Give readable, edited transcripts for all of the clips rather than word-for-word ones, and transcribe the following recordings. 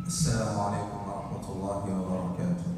السلام عليكم ورحمة الله وبركاته.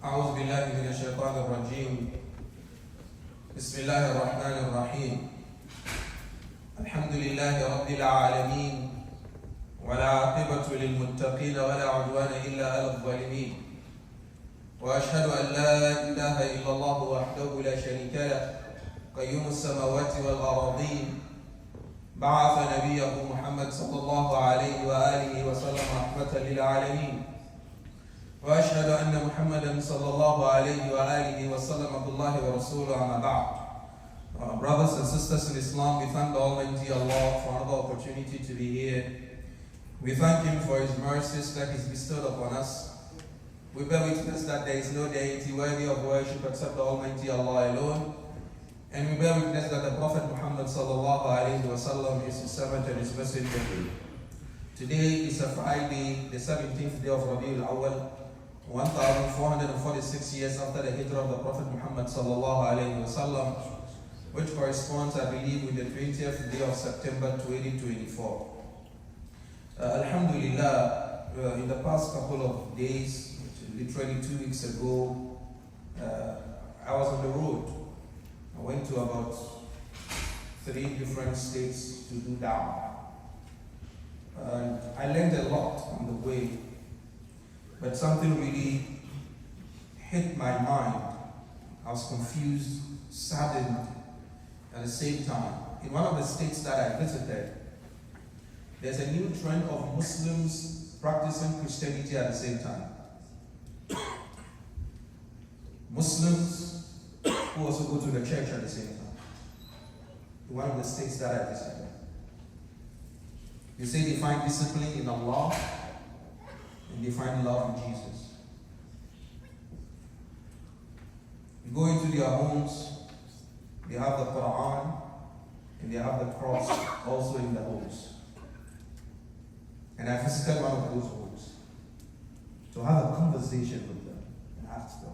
أعوذ بالله من الشيطان الرجيم. بسم الله الرحمن الرحيم. الحمد لله رب العالمين، ولا عاقبة للمتقين ولا عدوان إلا على الظالمين، وأشهد أن لا إله إلا الله وحده لا شريك له قيوم السماوات والأراضين، بعث نبيه محمد صلى الله عليه وآله وسلم رحمة للعالمين، وأشهد أن محمدا صلى الله عليه وآله وسلم عبد الله ورسوله. أما بعد. Brothers and sisters in Islam, we thank the Almighty Allah for another opportunity to be here. We thank Him for His mercies that He's bestowed upon us. We bear witness that there is no deity worthy of worship except the Almighty Allah alone. And we bear witness that the Prophet Muhammad sallallahu alayhi wa sallam is His servant and His messenger. Today is a Friday, the 17th day of Rabiul Awwal, 1446 years after the hijrah of the Prophet Muhammad sallallahu alayhi wa sallam, which corresponds, I believe, with the 20th day of September 2024. Alhamdulillah, in the past couple of days, literally 2 weeks ago, I was on the road. I went to about 3 different states to do da'wah. And I learned a lot on the way, but something really hit my mind. I was confused, saddened at the same time. In one of the states that I visited, there's a new trend of Muslims practicing Christianity at the same time. Muslims who also go to the church at the same time. In one of the states that I visited. They say they find discipline in Allah and they find love in Jesus. You go into their homes, they have the Quran and they have the cross also in the homes. And I visited one of those homes to have a conversation with them and ask them.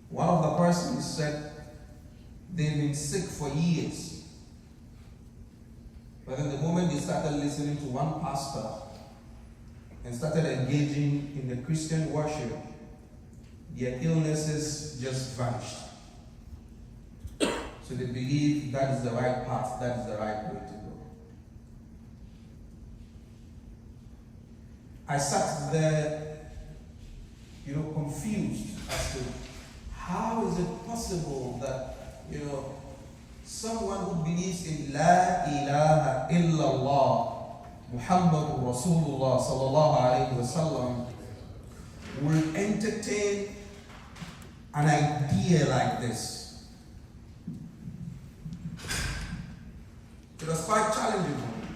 One of the persons said they've been sick for years. But in the moment they started listening to one pastor and started engaging in the Christian worship, their illnesses just vanished. So they believe that is the right path, that is the right way to go. I sat there, confused as to how is it possible that, someone who believes in La ilaha illallah, Muhammadur Rasulullah sallallahu alayhi wa sallam, will entertain an idea like this. It was quite challenging for me.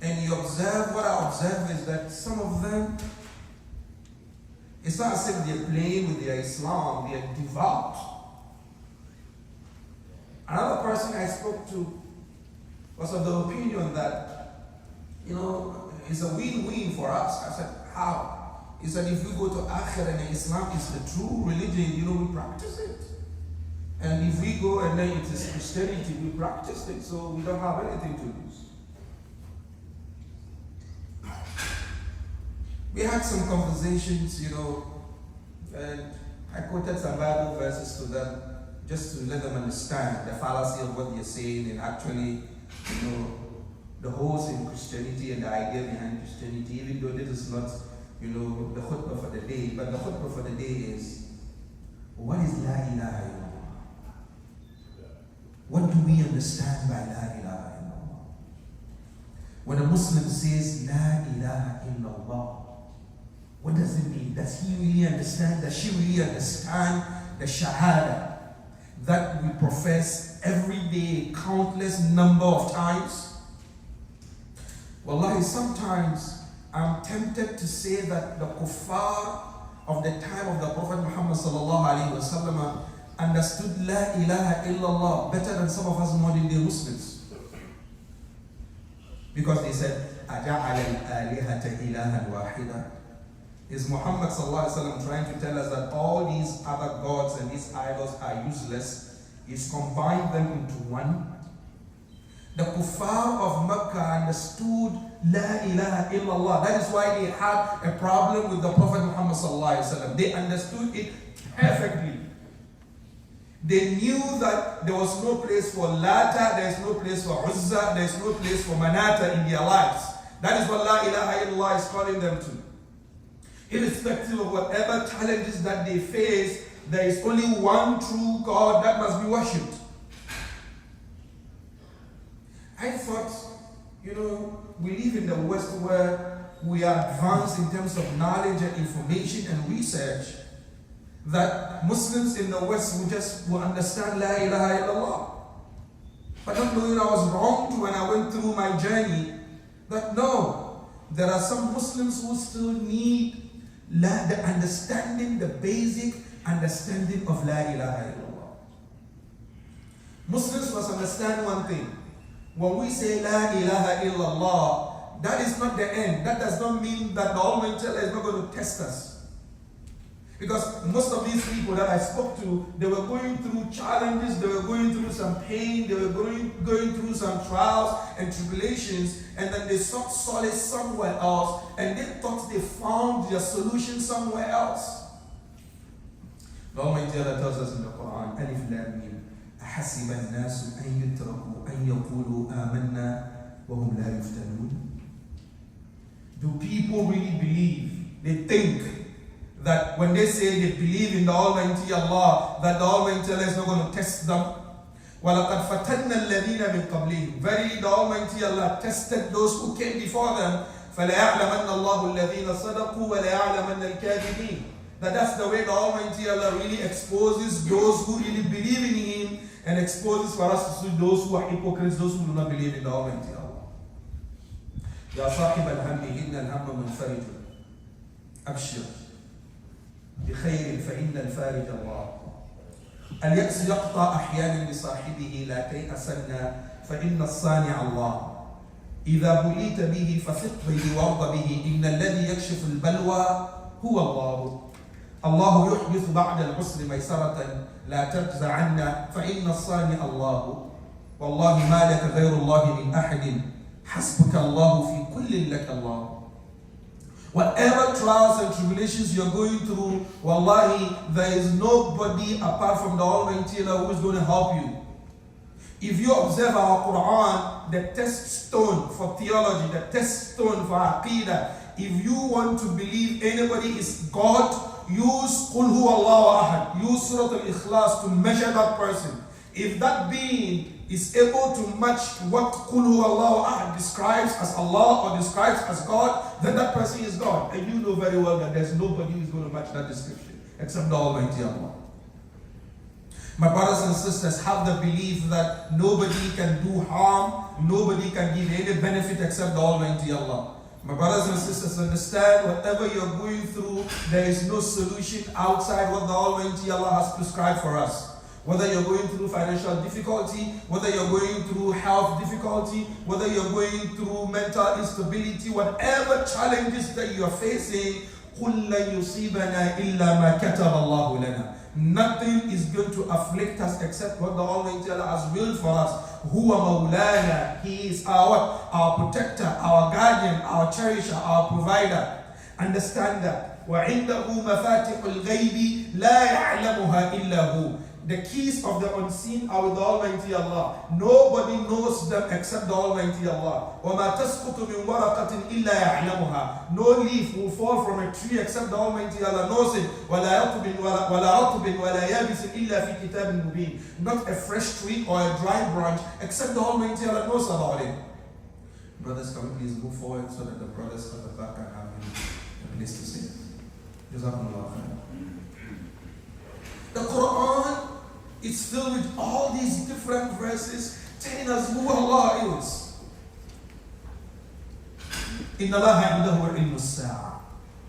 And you observe, what I observe is that some of them, it's not as if they're playing with their Islam, they're devout. Another person I spoke to was of the opinion that, it's a win-win for us. I said, how? He said, if we go to Akhir and Islam is the true religion, we practice it. And if we go and then it is Christianity, we practice it, so we don't have anything to lose. We had some conversations, and I quoted some Bible verses to them, just to let them understand the fallacy of what they're saying and actually, the holes in Christianity and the idea behind Christianity, even though this is not, the khutbah for the day, but the khutbah for the day is, what is La ilaha illallah? What do we understand by La ilaha illallah? When a Muslim says La ilaha illallah, what does it mean? Does he really understand? Does she really understand the Shahada that we profess every day, countless number of times? Wallahi, sometimes I'm tempted to say that the kuffar of the time of the Prophet Muhammad sallallahu alaihi wasallam understood La ilaha illallah better than some of us modern day Muslims. Because they said, أَجَعَلَ الْآلِهَةَ إِلَهًا وَاحِدًا. Is Muhammad sallallahu alaihi wasallam trying to tell us that all these other gods and these idols are useless? He's combined them into one. The kuffar of Mecca understood La ilaha illallah. That is why they had a problem with the Prophet Muhammad sallallahu alaihi wasallam. They understood it perfectly. They knew that there was no place for Lata, there is no place for Uzza, there is no place for Manata in their lives. That is what La ilaha illallah is calling them to. Irrespective of whatever challenges that they face, there is only one true God that must be worshipped. I thought, we live in the West where we are advanced in terms of knowledge and information and research, that Muslims in the West will understand La ilaha illallah. But not knowing I was wrong when I went through my journey, that no, there are some Muslims who still need the understanding, the basic understanding of La ilaha illallah. Muslims must understand one thing. When we say La ilaha illallah, that is not the end. That does not mean that the Almighty Allah is not going to test us. Because most of these people that I spoke to, they were going through challenges, they were going through some pain, they were going through some trials and tribulations, and then they sought solace somewhere else, and they thought they found their solution somewhere else. The Almighty Allah tells us in the Quran, Alif Lam Mim, أحسب الناس أن يتركوا أن يقولوا آمنا وهم لا يفتنون. Do people really believe? They think that when they say they believe in the Almighty Allah, that the Almighty Allah is not going to test them. وَلَقَدْ فَتَنَّا الَّذِينَ مِنْ قَبْلِهِمْ. Verily the Almighty Allah tested those who came before them. فَلَيَعْلَمَنَّ اللَّهُ الَّذِينَ صَدَقُوا وَلَيَعْلَمَنَّ الْكَاذِبِينَ. That's the way the Almighty Allah really exposes those who really believe in Him, and exposes for us to see those who are hypocrites, those who do not believe in the Almighty Allah. يَا صَاحِبَ الْهَمِّ إِنَّ الْهَمَّ مُنْفَرِجٌ أَبْشِرْ بخير فإن الفارج الله. اليأس يقطع أحيانا لصاحبه لا تيأسن فإن الصانع الله. إذا بليت به فثق به وارض به إن الذي يكشف البلوى هو الله. الله يحدث بعد العسر ميسرة لا تجزعن فإن الصانع الله. والله ما لك غير الله من أحد حسبك الله في كل لك الله. Whatever trials and tribulations you're going through, wallahi, there is nobody apart from the Almighty Allah who is going to help you. If you observe our Quran, the test stone for theology, the test stone for Aqidah, if you want to believe anybody is God, use Qul Huwa Allahu Ahad, use Surah Al-Ikhlas to measure that person. If that being is able to match what Qul Huwa Allahu Ahad describes as Allah or describes as God, then that person is God. And you know very well that there's nobody who is going to match that description except the Almighty Allah. My brothers and sisters, have the belief that nobody can do harm, nobody can give any benefit except the Almighty Allah. My brothers and sisters, understand whatever you're going through, there is no solution outside what the Almighty Allah has prescribed for us. Whether you're going through financial difficulty, whether you're going through health difficulty, whether you're going through mental instability, whatever challenges that you're facing, قُلْ لَنْ يُصِيبَنَا إِلَّا مَا كَتَبَ اللَّهُ لَنَا. Nothing is going to afflict us except what the Almighty Allah has willed for us. Huwa Mawlana. He is our protector, our guardian, our cherisher, our provider. Understand that. وَعِنْدَهُ مَفَاتِحُ الْغَيْبِ لَا يَعْلَمُهَا إِلَّا هُ. The keys of the unseen are with the Almighty Allah. Nobody knows them except the Almighty Allah. وَمَا تَسْقُطُ مِنْ وَرَقَةٍ إِلَّا يَعْلَمُهَا. No leaf will fall from a tree except the Almighty Allah knows it. وَلَا رَطْبٍ وَلَا يَابِسٍ إِلَّا فِي كِتَابٍ مُبِينٍ. Not a fresh tree or a dry branch except the Almighty Allah knows about it. Brothers, can we please move forward so that the brothers at the back can have a place to sit. Jazakumullah khair. The Quran is filled with all these different verses telling us who Allah is. إِنَّ اللَّهَ عِنْدَهُ عِلْمُ السَّاعَةِ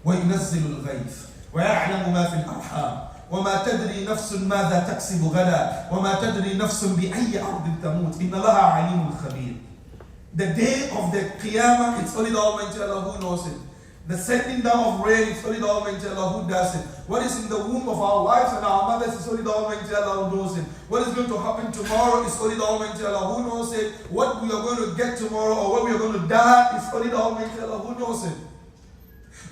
وَيُنَزِّلُ الْغَيْثَ وَيَعْلَمُ مَا فِي الْأَرْحَامِ وَمَا تَدْرِي نَفْسٌ مَاذَا تَكْسِبُ غَدًا وَمَا تَدْرِي نَفْسٌ بِأَيِّ أَرْضٍ تَمُوتُ إِنَّ اللَّهَ عَلِيمٌ خَبِيرٌ. The day of the Qiyamah, it's only the Almighty Allah who knows it. The sending down of rain, it's only the Almighty Allah who does it. What is in the womb of our wives and our mothers, it's only the Almighty Allah who knows it. What is going to happen tomorrow, it's only the Almighty Allah who knows it. What we are going to get tomorrow or when we are going to die, it's only the Almighty Allah who knows it.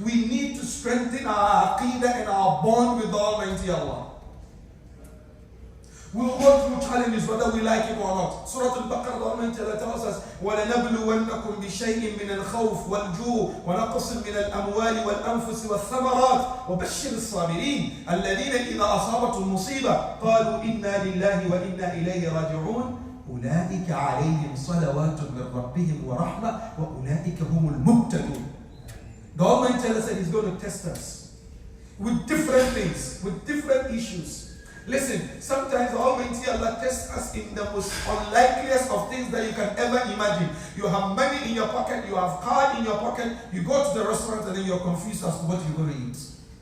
We need to strengthen our aqidah and our bond with the Almighty Allah. We will go through challenges whether we like it or not. Surah Al-Baqarah, the Almighty Allah tells us, وَلَنَبْلُوَنَّكُمْ بِشَيْءٍ مِّنَ الْخَوْفِ وَالْجُوعِ وَنَقْصٍ مِّنَ الْأَمْوَالِ وَالْأَنفُسِ وَالثَّمَرَاتِ وَبَشِّرِ الصَّابِرِينَ الَّذِينَ إِذَا أَصَابَتْهُمْ مُصِيبَةٌ قَالُوا إِنَّا لِلَّهِ وَإِنَّا إِلَيْهِ رَاجِعُونَ أُولَٰئِكَ عَلَيْهِمْ صَلَوَاتٌ مِّن رَّبِّهِمْ وَرَحْمَةٌ وَأُولَٰئِكَ هُمُ الْمُهْتَدُونَ. The Almighty Allah said He's going to test us with different things, with different issues. Listen, sometimes the Almighty Allah tests us in the most unlikeliest of things that you can ever imagine. You have money in your pocket, you have card in your pocket, you go to the restaurant and then you're confused as to what you're going to eat.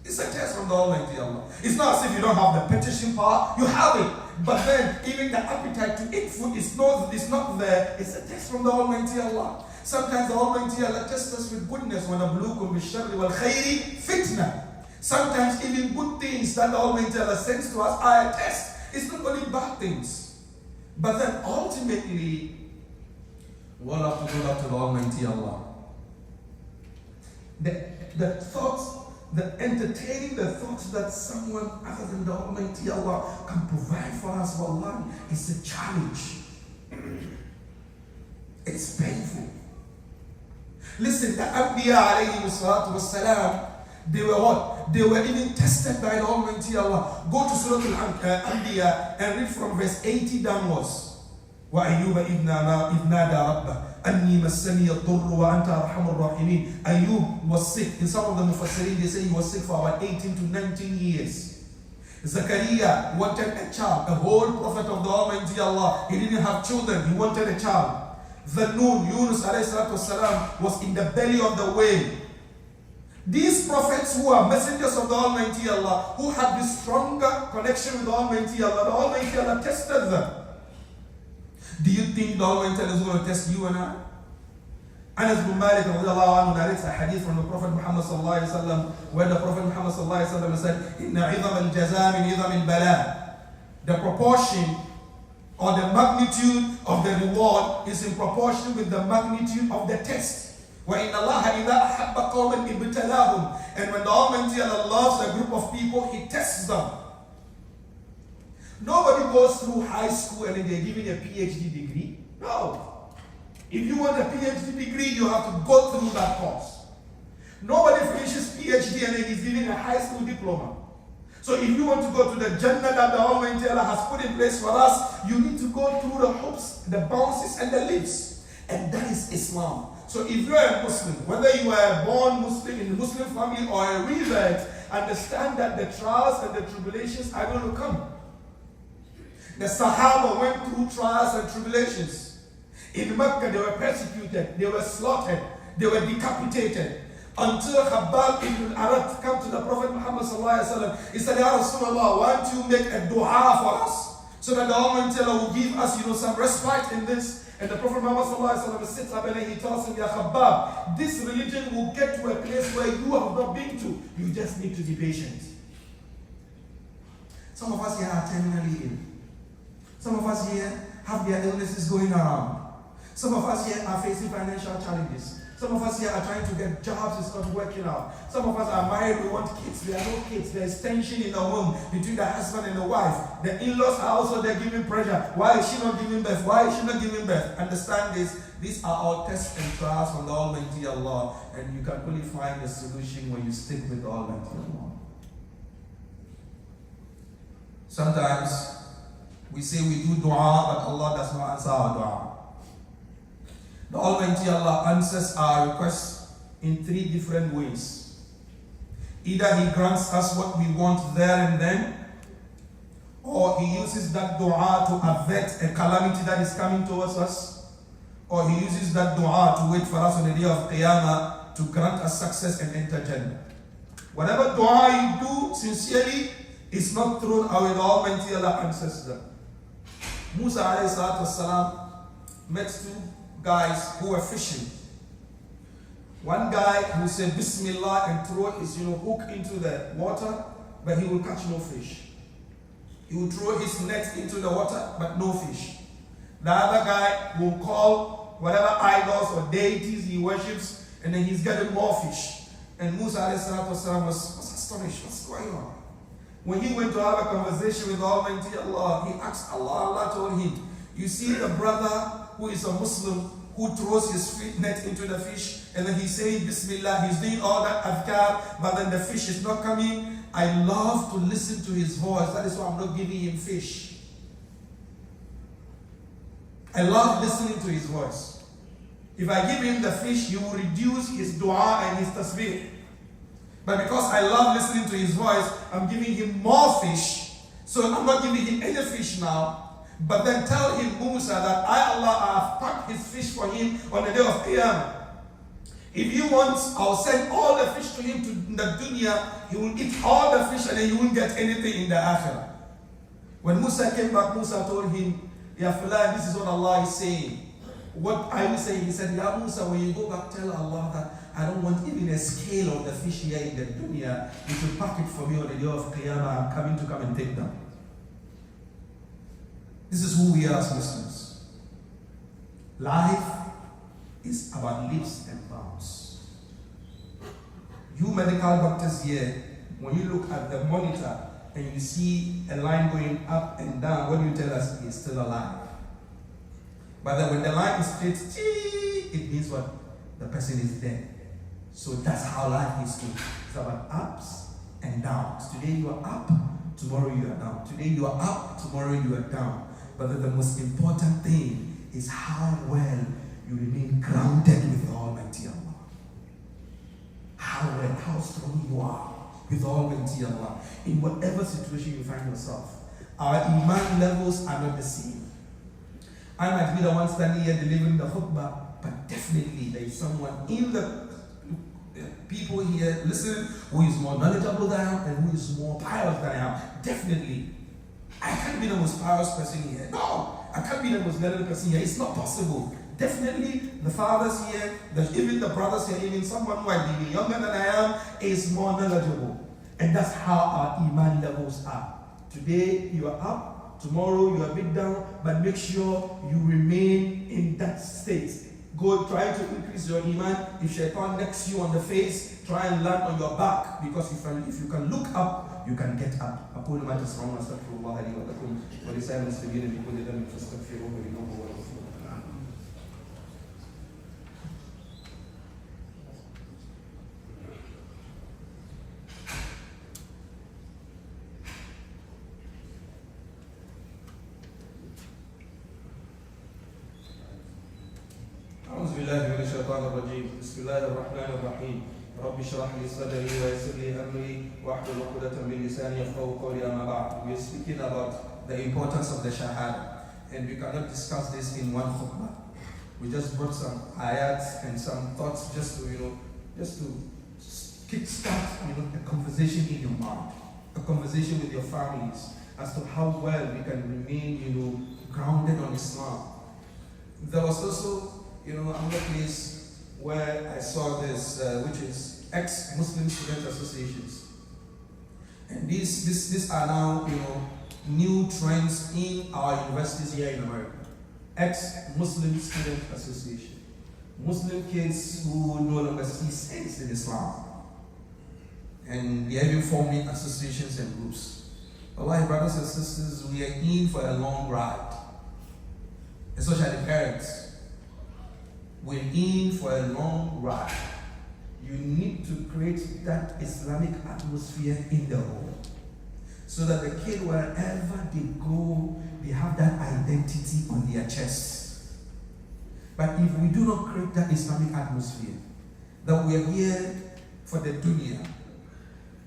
It's a test from the Almighty Allah. It's not as if you don't have the petition power, you have it. But then, even the appetite to eat food is not there. It's a test from the Almighty Allah. Sometimes the Almighty Allah tests us with goodness. وَنَبْلُوكُمْ بِالشَّرِّ وَالْخَيْرِ فِتْنَةً. Sometimes even good things that the Almighty Allah sends to us are a test. It's not only bad things. But then ultimately, we'll have to go back to the Almighty Allah. The thoughts, entertaining the thoughts that someone other than the Almighty Allah can provide for us, wallahi, is a challenge. It's painful. Listen, the Anbiya alayhi salatu wassalam, they were what? They were even tested by the Almighty Allah. Go to Surah Al-Anbiya and read from verse 80 downwards. وَأَيُّوبَ إِذْ نَادَى رَبَّهُ أَنِّي مَسَّنِيَ الضُّرُّ وَأَنْتَ أَرْحَمُ الرَّاحِمِينَ. Ayub was sick. In some of the Mufassirin, they say he was sick for about 18 to 19 years. Zakaria wanted a child, a whole prophet of the Almighty Allah. He didn't have children, he wanted a child. Zannun, Yunus alayhi salatu wasalam, was in the belly of the whale. These prophets who are messengers of the Almighty Allah, who had this stronger connection with the Almighty Allah, the Almighty Allah tested them. Do you think the Almighty Allah is going to test you and I? Anas bin Malik narrates a hadith from the Prophet Muhammad sallallahu alaihi wasallam, where the Prophet Muhammad sallallahu alaihi wasallam said, "Inna idham al-jaza min idham al-bala." The proportion or the magnitude of the reward is in proportion with the magnitude of the test. وَإِنَّ اللَّهَ إِذَا أَحَبَّ قَوْمًا ابْتَلَاهُمْ. And when the Almighty Allah loves a group of people, He tests them. Nobody goes through high school and then they're giving a PhD degree. No. If you want a PhD degree, you have to go through that course. Nobody finishes PhD and then he's giving a high school diploma. So if you want to go to the Jannah that the Almighty Allah has put in place for us, you need to go through the hoops, the bounces, and the leaps. And that is Islam. So if you are a Muslim, whether you are born Muslim in a Muslim family or a revert, understand that the trials and the tribulations are going to come. The Sahaba went through trials and tribulations. In Mecca, they were persecuted, they were slaughtered, they were decapitated. Until Khabbab ibn Arat came to the Prophet Muhammad sallallahu alaihi wasallam. He said, "Ya Rasulullah, why don't you make a dua for us, so that the Almighty Allah will give us, some respite in this." And the Prophet Muhammad sallallahu alaihi wasallam sits up and he tells him, "Ya Khabbab, this religion will get to a place where you have not been to. You just need to be patient." Some of us here are terminally ill. Some of us here have their illnesses going around. Some of us here are facing financial challenges. Some of us here are trying to get jobs, it's not working out. Some of us are married, we want kids, there are no kids. There's tension in the home between the husband and the wife. The in-laws are also there giving pressure. Why is she not giving birth? Why is she not giving birth? Understand this. These are all tests and trials from the Almighty Allah. And you can only find a solution when you stick with the Almighty Allah. Sometimes we say we do dua, but Allah does not answer our dua. The Almighty Allah answers our requests in three different ways. Either He grants us what we want there and then, or He uses that dua to avert a calamity that is coming towards us, or He uses that dua to wait for us on the day of Qiyamah to grant us success and enter Jannah. Whatever dua you do sincerely is not thrown away. The Almighty Allah answers them. Musa alayhi salatu wasalam met two guys who were fishing. One guy who said Bismillah and throw his hook into the water, but he will catch no fish. He will throw his net into the water, but no fish. The other guy will call whatever idols or deities he worships, and then he's getting more fish. And Musa ﷺ was astonished. What's going on? When he went to have a conversation with Almighty Allah, he asked Allah. Allah told him, "You see the brother who is a Muslim who throws his net into the fish, and then he's saying Bismillah, he's doing all that adhkar, but then the fish is not coming. I love to listen to his voice. That is why I'm not giving him fish. I love listening to his voice. If I give him the fish, he will reduce his dua and his tasbih. But because I love listening to his voice, I'm giving him more fish. So I'm not giving him any fish now. But then tell him, Musa, that I, Allah, have packed his fish for him on the day of Qiyamah. If he wants, I'll send all the fish to him to the dunya. He will eat all the fish and then he won't get anything in the akhirah." When Musa came back, Musa told him, "Ya Fulan, this is what Allah is saying. What I was saying, he said, Ya Musa, when you go back, tell Allah that I don't want even a scale of the fish here in the dunya. You should pack it for me on the day of Qiyamah. I'm coming to come and take them. This is who we are as Muslims. Life is about leaps and bounds. You medical doctors here, when you look at the monitor and you see a line going up and down, what do you tell us? He's still alive. But then when the line is straight, it means what? The person is dead. So that's how life is too. It's about ups and downs. Today you are up, tomorrow you are down. Today you are up, tomorrow you are down. But the most important thing is how well you remain grounded with the Almighty Allah. How well, how strong you are with Almighty Allah. In whatever situation you find yourself, our iman levels are not the same. I might be the one standing here delivering the khutbah, but definitely there is someone in the people here listening who is more knowledgeable than I am and who is more pious than I am. Definitely. I can't be the most pious person here. No, I can't be the most knowledgeable person here. It's not possible. Definitely, the fathers here, even the brothers here, even someone who might be younger than I am, is more knowledgeable. And that's how our iman levels are. Today, you are up. Tomorrow, you are a bit down. But make sure you remain in that state. Go try to increase your iman. If shaitan necks you on the face, try and land on your back. Because if you can look up, you can get up. أقول ما تسمعون أستغفر الله لي ولكم ولسائر المسلمين بكل ذنب فاستغفروه إنه هو الغفور الرحيم. أعوذ بالله من الشيطان الرجيم. بسم الله الرحمن الرحيم. رب اشرح لي صدري ويسر لي امري واحلل عقدة من لساني يفقهوا قولي اما بعد. We are speaking about the importance of the shahada, and we cannot discuss this in one khutbah. We just brought some ayats and some thoughts just to kickstart a conversation in your mind, a conversation with your families as to how well we can remain grounded on Islam. There was also another place where I saw this, which is ex-Muslim student associations, and these are now new trends in our universities here in America. Ex-Muslim student association, Muslim kids who no longer see sense in Islam, and they are even forming associations and groups. Allah, brothers and sisters, we are in for a long ride, especially parents. We're in for a long ride. You need to create that Islamic atmosphere in the home, so that the kid, wherever they go, they have that identity on their chest. But if we do not create that Islamic atmosphere, that we are here for the dunya,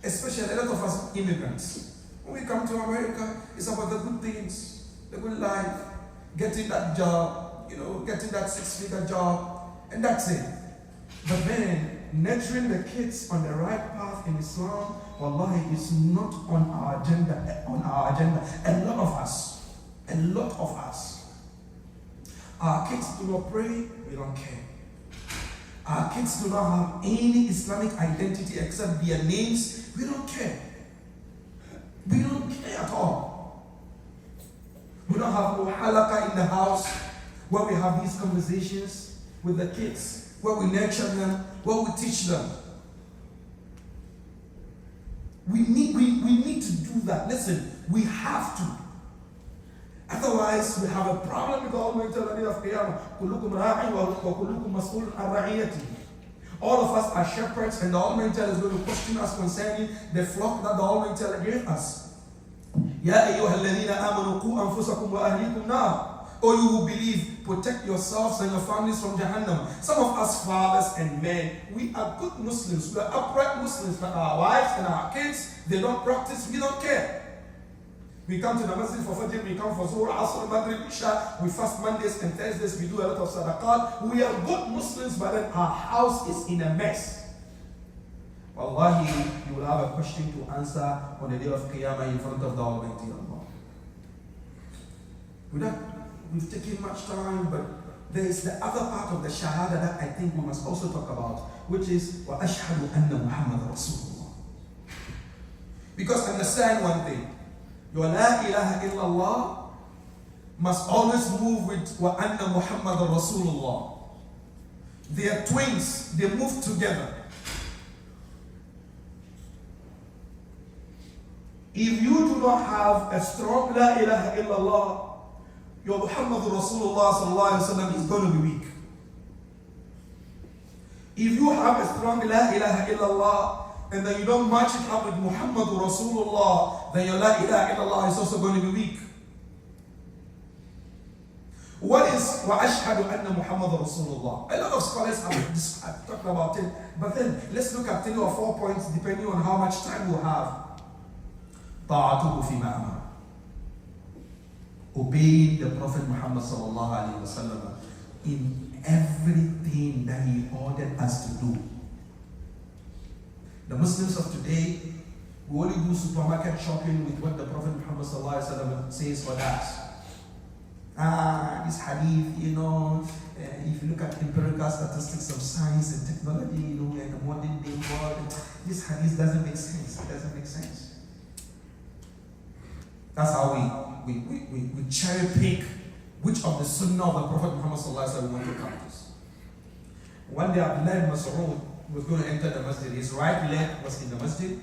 especially a lot of us immigrants, when we come to America, it's about the good things, the good life, getting that job, getting that 6-figure job, and that's it. But then, nurturing the kids on the right path in Islam, wallahi, is not on our agenda. A lot of us. Our kids do not pray, we don't care. Our kids do not have any Islamic identity except their names, we don't care. We don't care at all. We don't have no halaqah in the house where we have these conversations with the kids, where we nurture them, where we teach them. We need to do that. Listen, we have to. Otherwise, we have a problem with the Almighty Allah of Qiyamah. كُلُّكُمْ رَاعٍ وَكُلُّكُمْ مَسْئُولٌ عَنْ رَعِيَّتِهِ. All of us are shepherds, and the Almighty Allah is going to question us concerning the flock that the Almighty Allah gave us. يَا أَيُّهَا الَّذِينَ آمَنُوا قُوا أَنفُسَكُمْ وَأَهْلِيكُمْ نَارًا. O you who believe, protect yourselves and your families from Jahannam. Some of us fathers and men, we are good Muslims, we are upright Muslims, but our wives and our kids, they don't practice, we don't care. We come to the Masjid for Fajr, we come for Zuhr, Asr, Maghrib, Isha, we fast Mondays and Thursdays, we do a lot of sadaqat. We are good Muslims, but then our house is in a mess. Wallahi, you will have a question to answer on the day of Qiyamah in front of the Almighty Allah. We've taken much time, but there is the other part of the Shahada that I think we must also talk about, which is وَأَشْهَدُ أَنَّ مُحَمَّدَ رَسُولُ اللَّهِ. Because understand one thing, your La ilaha illallah must always move with وَأَنَّ مُحَمَّدَ رَسُولُ اللَّهِ. They are twins, they move together. If you do not have a strong La ilaha illallah, your Muhammad Rasulullah sallallahu alaihi wasallam is going to be weak. If you have a strong La ilaha illallah and then you don't match it up with Muhammad Rasulullah, then your La ilaha illallah is also going to be weak. What is وَأَشْهَدُ أَنَّ مُحَمَّدَ Rasulullah? A lot of scholars have talked about it, but then let's look at 3 or 4 points depending on how much time we have. طَاعَتُهُ فِي مَا أَمَرَ. Obeying the Prophet Muhammad sallallahu alaihi wasallam in everything that he ordered us to do. The Muslims of today, we only do supermarket shopping with what the Prophet Muhammad sallallahu alaihi wasallam says for us. This hadith, if you look at empirical statistics of science and technology, we're in a modern day world, this hadith doesn't make sense. It doesn't make sense. That's how we cherry pick which of the sunnah of the Prophet Muhammad sallallahu alaihi wasallam we want to practice. One day Abdullah ibn Mas'ud was going to enter the masjid. His right leg was in the masjid,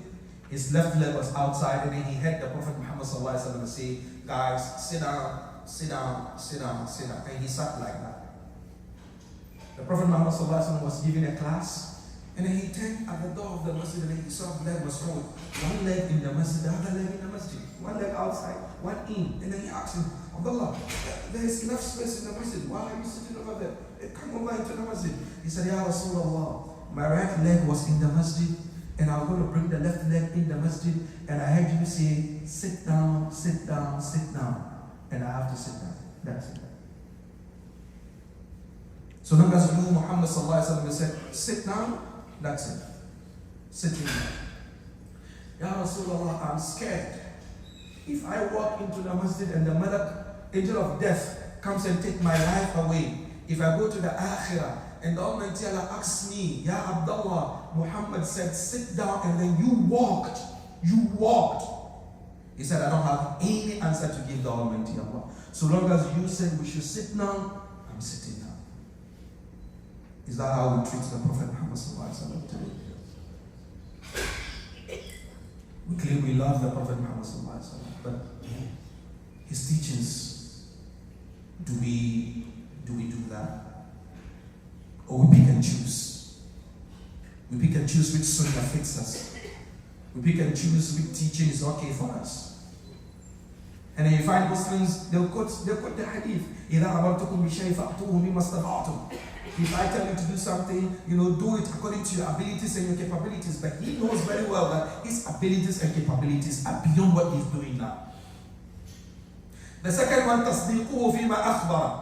his left leg was outside, and then he heard the Prophet Muhammad sallallahu alaihi wasallam say, "Guys, sit down, sit down, sit down, sit down." And he sat like that. The Prophet Muhammad sallallahu alaihi wasallam was giving a class, and then he turned at the door of the masjid and he saw Abdullah ibn Mas'ud, one leg in the masjid, the other leg in the masjid, one leg outside, one in. And then he asked him, "Abdullah, there is enough space in the masjid. Why are you sitting over there? Come over into the masjid." He said, "Ya Rasulullah, my right leg was in the masjid and I was going to bring the left leg in the masjid, and I heard you say, sit down, sit down, sit down, and I have to sit down." That's it. So long as you, Muhammad sallallahu alaihi wasallam, said, "Sit down," that's it. Sitting down. "Ya Rasulullah, I'm scared. If I walk into the masjid and the malak, angel of death, comes and take my life away, if I go to the akhirah and the Almighty Allah asks me, 'Ya Abdullah, Muhammad said sit down and then you walked. He said, "I don't have any answer to give the Almighty Allah. So long as you said we should sit down, I'm sitting down." Is that how we treat the Prophet Muhammad sallallahu alaihi wasallam today? We claim we love the Prophet Muhammad sallallahu alaihi wasallam, but his teachings, do we do that? Or we pick and choose? We pick and choose which sunnah fits us. We pick and choose which teaching is okay for us. And then you find Muslims, they'll quote the hadith, إِذَا أَمَرْتُكُمْ بِشَيْءٍ فَأْتُوهُ مِمَّا اسْتَطَعْتُمْ. If I tell you to do something, do it according to your abilities and your capabilities. But he knows very well that his abilities and capabilities are beyond what he's doing now. The second one, تَصْدِيقُهُ فِيمَا أَخْبَرَ.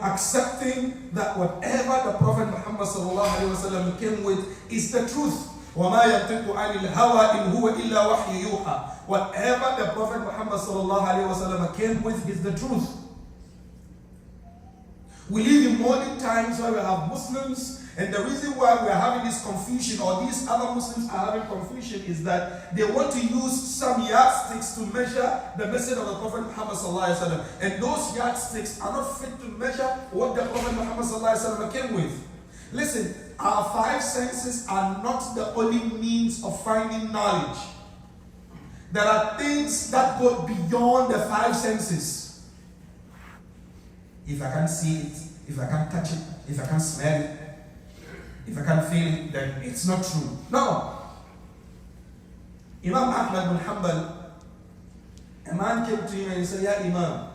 Accepting that whatever the Prophet Muhammad sallallahu alaihi wasallam came with is the truth. وَمَا يَنْطِقُ عَنِ الْهَوَىٰ إِنْ هُوَ إِلَّا وَحْيٌ يُوحَىٰ. Whatever the Prophet Muhammad sallallahu alaihi wasallam came with is the truth. We live in modern times where we have Muslims, and the reason why we are having this confusion, or these other Muslims are having confusion, is that they want to use some yardsticks to measure the message of the Prophet Muhammad sallallahu alaihi wasallam, and those yardsticks are not fit to measure what the Prophet Muhammad sallallahu alaihi wasallam came with. Listen, our 5 senses are not the only means of finding knowledge. There are things that go beyond the 5 senses. If I can't see it, if I can't touch it, if I can't smell it, if I can't feel it, then it's not true. No. Imam Ahmad bin Hanbal, a man came to him and he said, "Ya Imam,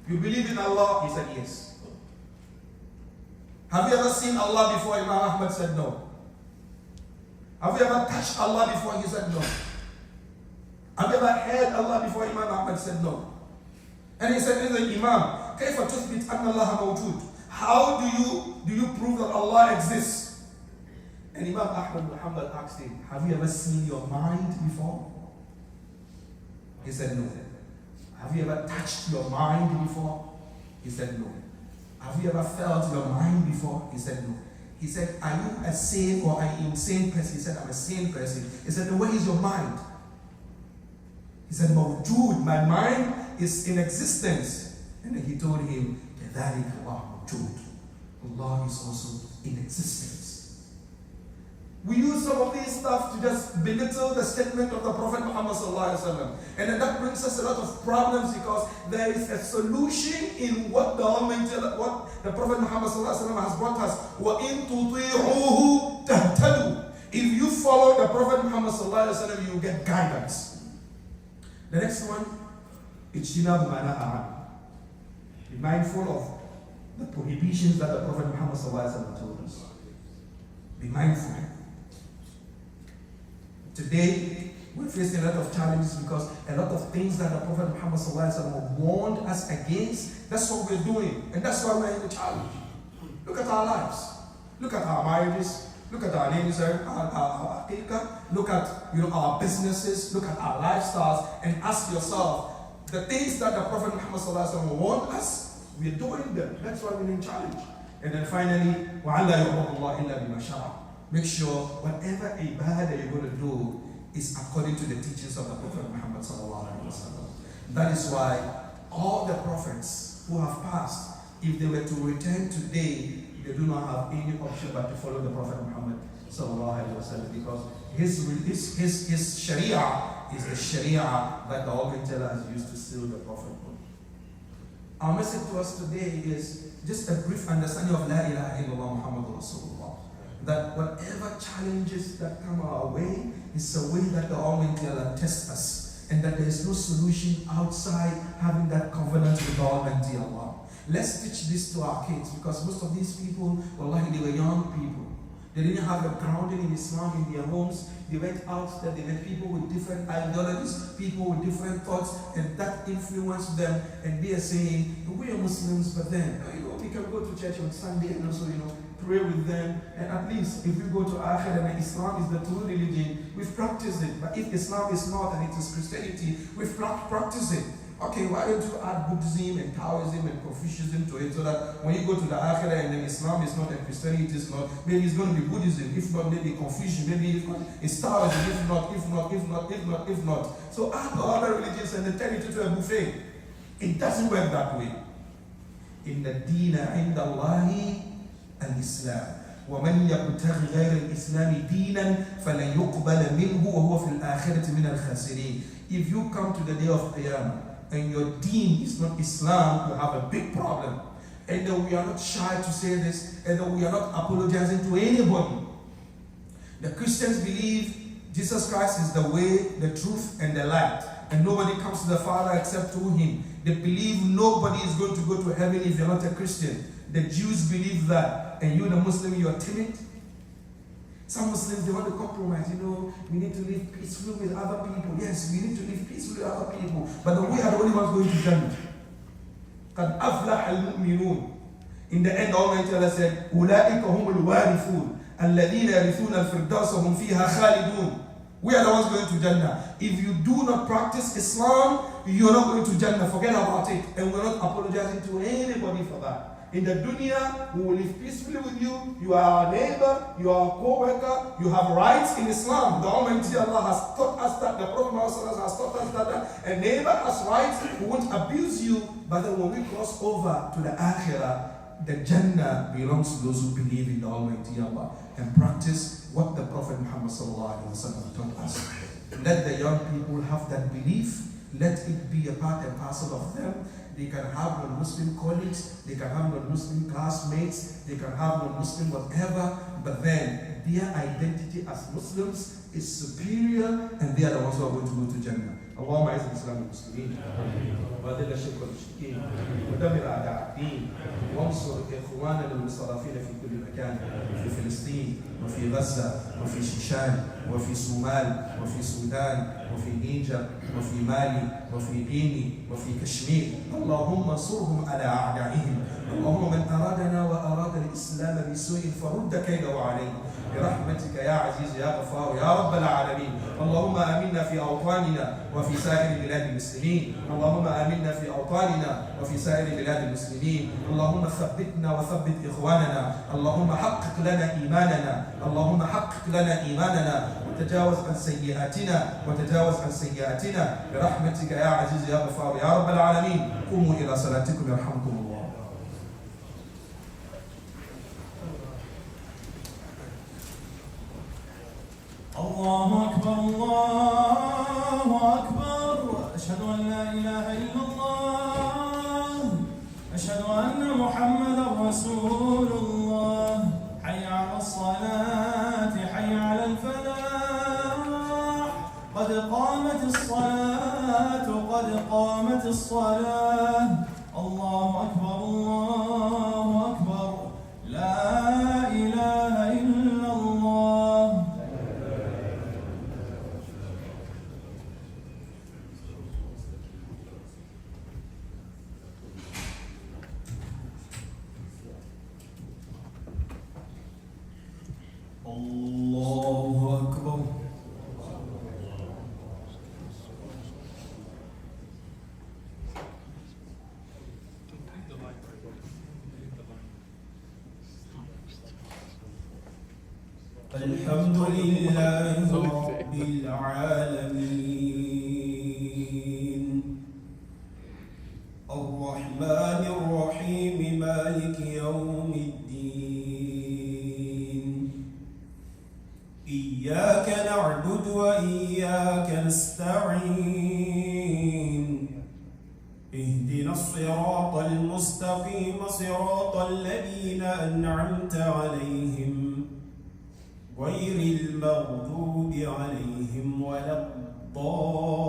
you believe in Allah?" He said, "Yes." "Have you ever seen Allah before?" Imam Ahmad said, "No." "Have you ever touched Allah before?" He said, "No." "Have you ever heard Allah before?" Imam Ahmad said, "No." And he said, "Imam, كيف تثبت أن الله موجود?" How do you prove that Allah exists? And Imam Ahmad bin Hanbal asked him, "Have you ever seen your mind before?" He said, "No." Have you ever touched your mind before? He said no. Have you ever felt your mind before? He said no. He said, are you a sane or an insane person? He said, I'm a sane person. He said, where is your mind? He said, Mawjood, my mind is in existence. And then he told him, كَذَلِكَ اللَّهُ مَوْجُودٌ. Allah is also in existence. We use some of these stuff to just belittle the statement of the Prophet Muhammad sallallahu alaihi wasallam, and then that brings us a lot of problems because there is a solution in what the Almighty, what the Prophet Muhammad sallallahu alaihi wasallam has brought us. وَإِن تُطِيعُوهُ تَهْتَدُوا. If you follow the Prophet Muhammad sallallahu alaihi wasallam, you will get guidance. The next one, اجتناب ما نهى عنه. Be mindful of the prohibitions that the Prophet Muhammad sallallahu alaihi wasallam told us. Be mindful. Today, we're facing a lot of challenges because a lot of things that the Prophet Muhammad sallallahu alaihi wasallam warned us against, that's what we're doing, and that's why we're in the challenge. Look at our lives. Look at our marriages. Look at our names, our aqiqah. Look at our businesses. Look at our lifestyles, and ask yourself, the things that the Prophet Muhammad sallallahu alaihi wasallam warned us, we're doing them. That's why we're in challenge. And then finally, وَعَلَّا يُعْبُدُ اللَّهِ إِلَّا بِمَا شَرَعَ. Make sure whatever ibadah you're going to do is according to the teachings of the Prophet Muhammad sallallahu alaihi wasallam. That is why all the prophets who have passed, if they were to return today, they do not have any option but to follow the Prophet Muhammad sallallahu alaihi wasallam, because his sharia is the sharia that the Almighty has used to seal the Prophet. Our message to us today is just a brief understanding of La ilaha illallah Muhammadur Rasulullah. That whatever challenges that come our way is a way that the Almighty tests us, and that there is no solution outside having that covenant with the Almighty Allah. Let's teach this to our kids, because most of these people, wallahi, they were young people. They didn't have a grounding in Islam in their homes. They went out there, they met people with different ideologies, people with different thoughts, and that influenced them, and they are saying, we are Muslims, but then, we can go to church on Sunday and also, pray with them, and at least if we go to Akhirah and Islam is the true religion, we've practiced it. But if Islam is not and it is Christianity, we've not practiced it. Okay, why don't you add Buddhism and Taoism and Confucianism to it, so that when you go to the Akhirah and then Islam is not and Christianity is not, maybe it's going to be Buddhism, if not maybe Confucian, maybe if not it's Taoism, if not. So add all other religions and then turn it into a buffet. It doesn't work that way. In the Deena inda Allahi al-Islam. وَمَنْ يَبْتَغِ غَيْرَ الْإِسْلَامِ دِينًا فَلَنْ يُقْبَلَ مِنْهُ وَهُوَ فِي الْآخِرَةِ مِنَ الْخَاسِرِينَ. If you come to the day of Qiyamah and your deen is not Islam, you have a big problem. And we are not shy to say this, and we are not apologizing to anybody. The Christians believe Jesus Christ is the way, the truth, and the light, and nobody comes to the Father except through Him. They believe nobody is going to go to heaven if you're not a Christian. The Jews believe that, and you, the Muslim, you are timid. Some Muslims, they want to compromise. We need to live peacefully with other people. Yes, we need to live peacefully with other people, but we are the only ones going to Jannah. قَدْ أَفْلَحَ الْمُؤْمِنُونَ. In the end, Almighty Allah said, أُولَٰئِكَ هُمُ الْوَارِثُونَ الَّذِينَ يَرِثُونَ الْفِرْدَوْسَ هُمْ فِيهَا خَالِدُونَ. We are the ones going to Jannah. If you do not practice Islam, you're not going to Jannah. Forget about it. And we're not apologizing to anybody for that. In the dunya, we will live peacefully with you. You are our neighbor, you are our co-worker, you have rights in Islam. The Almighty Allah has taught us that, the Prophet Muhammad has taught us that a neighbor has rights, we won't abuse you. But then when we cross over to the Akhirah, the Jannah belongs to those who believe in the Almighty Allah and practice what the Prophet Muhammad taught us. Let the young people have that belief. Let it be a part and parcel of them. They can have non-Muslim colleagues, they can have non-Muslim classmates, they can have non-Muslim whatever, but then their identity as Muslims is superior, and they are the ones who are going to go to Jannah. اللهم اعز الاسلام والمسلمين واذل الشرك والمشركين ودمر اعداء الدين وانصر اخواننا المستضعفين في كل مكان، في فلسطين وفي غزه وفي شيشان وفي صومال وفي السودان وفي نيجر وفي مالي وفي غيني وفي كشمير. اللهم انصرهم على اعدائهم. اللهم من ارادنا واراد الاسلام الإسلام بسوء فرد كيده عليه برحمتك يا عزيز يا غفار يا رب العالمين. اللهم آمنا في أوطاننا وفي سائر بلاد المسلمين. اللهم آمنا في أوطاننا وفي سائر بلاد المسلمين. اللهم ثبتنا وثبت إخواننا. اللهم حقق لنا إيماننا. اللهم حقق لنا إيماننا وتجاوز عن سيئاتنا برحمتك يا عزيز يا غفار يا رب العالمين. قوموا إلى صلاتكم يرحمكم الله. الله أكبر الله أكبر. أشهد أن لا إله إلا الله. أشهد أن محمدا رسول الله. حي على الصلاة حي على الفلاح. قد قامت الصلاة قد قامت الصلاة. الله أكبر الله أكبر. لا إله إلا الله. الله أكبر. الحمد لله رب العالمين الرحمن الرحيم مالك يوم الدين. إياك نعبد وإياك نستعين. اهدنا الصراط المستقيم صراط الذين أنعمت عليهم غير المغضوب عليهم ولا الضالين.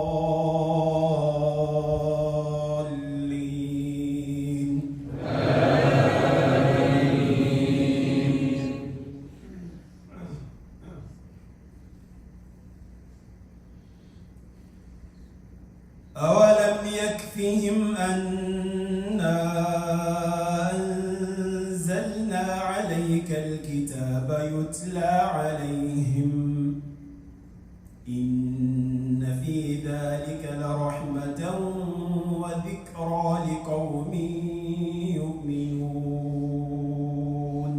أولم يكفهم أنا أنزلنا عليك الكتاب يتلى عليهم إن في ذلك لرحمة وذكرى لقوم يؤمنون.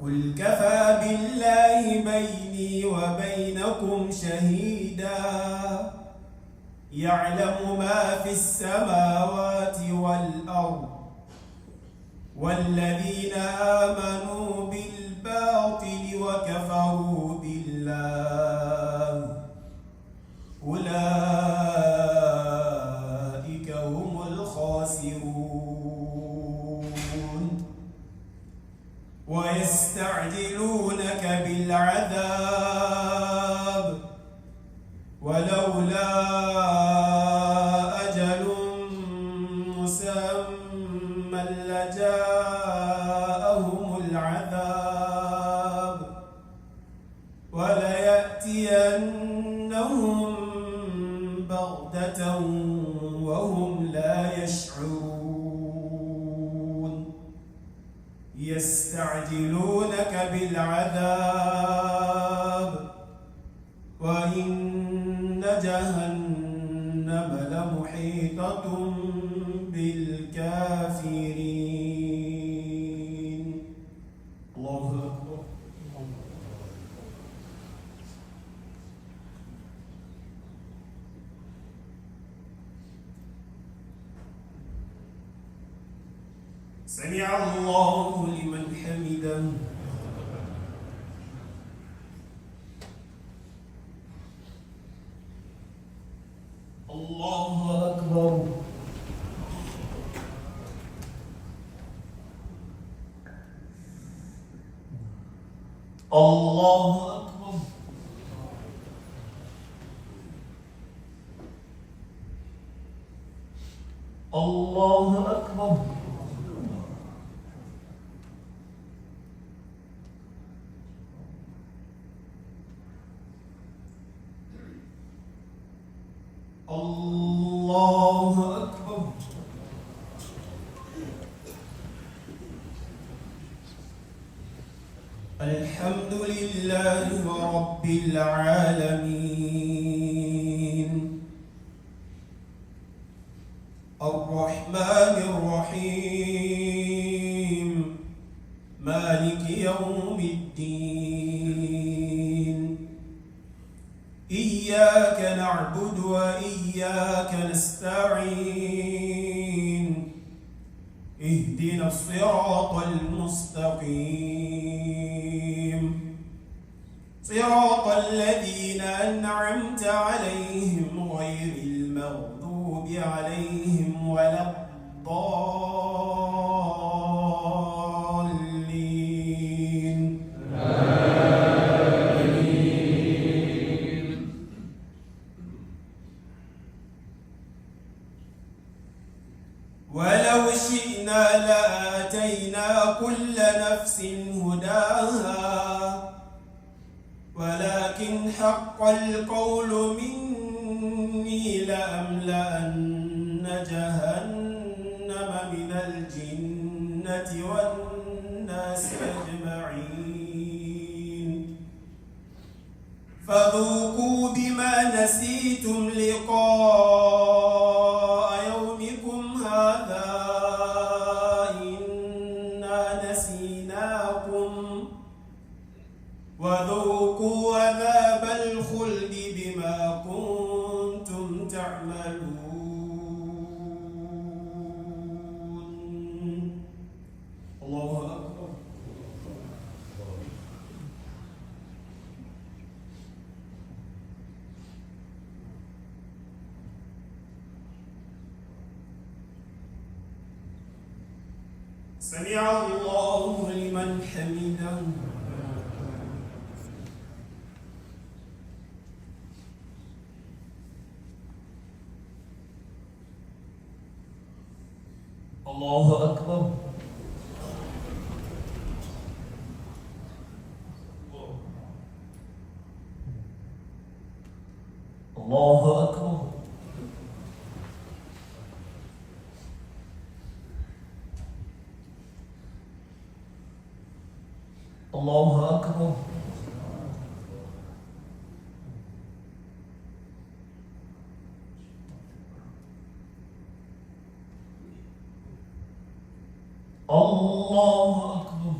قل كفى بالله بيني وبينكم شهيدا يعلم ما في السماوات والأرض. والذين آمنوا بالباطل وكفروا بالله أولئك هم الخاسرون. ويستعجلونك بالعذاب ولولا أجل مسمى لجاءهم العذاب وليأتينهم بغتة وهم لا يشعرون. يستعجلونك بالعذاب وإن جهنم لمحيطة بالكافرين. الله أكبر. سمع الله لمن حمده. الله أكبر. الله أكبر. الله أكبر. الله أكبر. الحمد لله رب العالمين الرحمن الرحيم مالك يوم الدين إياك نعبد وإياك نستعين اهدنا الصراط المستقيم صراط الذين أنعمت عليهم غير المغضوب عليهم ولا الضالين ولو شئنا لآتينا كل نفس هداها ولكن حق القول مني لأملأن جهنم من الجنة والناس أجمعين فذوقوا بما نسيتم لقاء يومكم هذا إنا نسيناكم وذوقوا عذاب الخلد بما كنتم تعملون الله أكبر سمع الله لمن حمده الله أكبر الله أكبر الله أكبر الله أكبر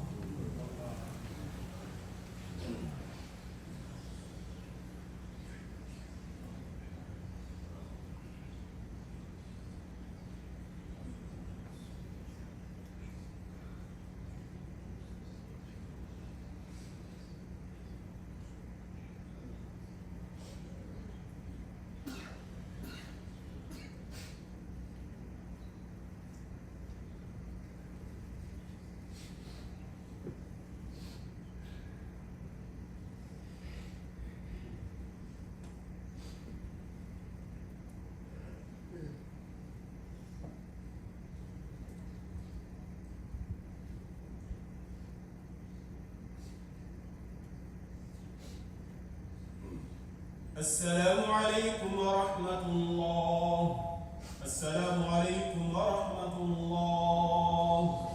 السلام عليكم ورحمة الله السلام عليكم ورحمة الله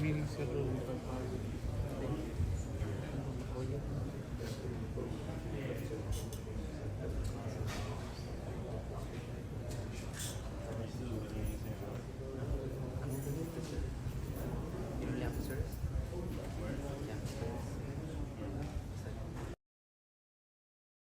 Meeting schedule.